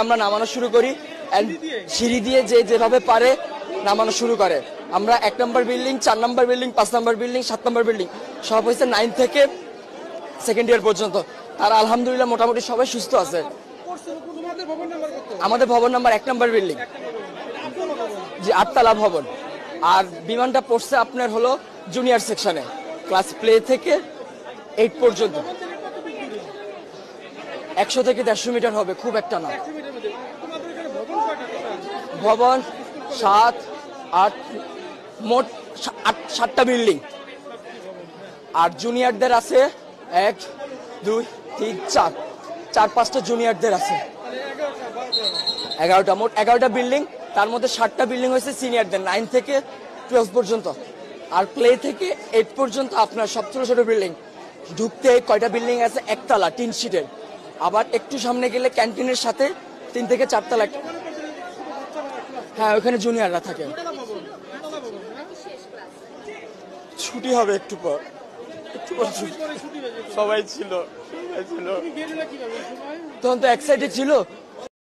আমরা নামানো শুরু করি and সিঁড়ি দিয়ে যে যেভাবে পারে নামানো শুরু করে। আমরা 1 নম্বর বিল্ডিং, 4 নম্বর বিল্ডিং, 5 নম্বর বিল্ডিং, 7 নম্বর বিল্ডিং সব হয়েছে 9 থেকে সেকেন্ড ইয়ার পর্যন্ত। তারা আলহামদুলিল্লাহ মোটামুটি সবাই সুস্থ আছে। আমাদের ভবন নাম্বার 1 নম্বর বিল্ডিং, জি 8 তলা ভবন। আর বিমানটা পড়ছে আপনার হলো জুনিয়র সেকশনে, ক্লাস প্লে থেকে 8 পর্যন্ত। 100 থেকে 150 মিটার হবে, খুব একটা না। ভবন 7, 8, মোট 7টা বিল্ডিং। আর জুনিয়রদের আছে 1, 2, 3, 4, 4-5টা জুনিয়রদের আছে। 11টা, মোট 11টা বিল্ডিং। তার মধ্যে 7টা বিল্ডিং হয়েছে সিনিয়রদের, 9 থেকে 12 পর্যন্ত। আর প্লে থেকে 8 পর্যন্ত আপনার সব ছোট ছোট বিল্ডিং। ঢুকতে কয়টা বিল্ডিং আছে, একতলা টিন শিটের। আবার একটু সামনে গেলে ক্যান্টিনের সাথে 3 থেকে 4 তলা। হ্যাঁ, ওখানে জুনিয়ররা থাকে। ছুটি হবে একটু পর, সবাই ছিল তখন তো এক্সাইটেড ছিল।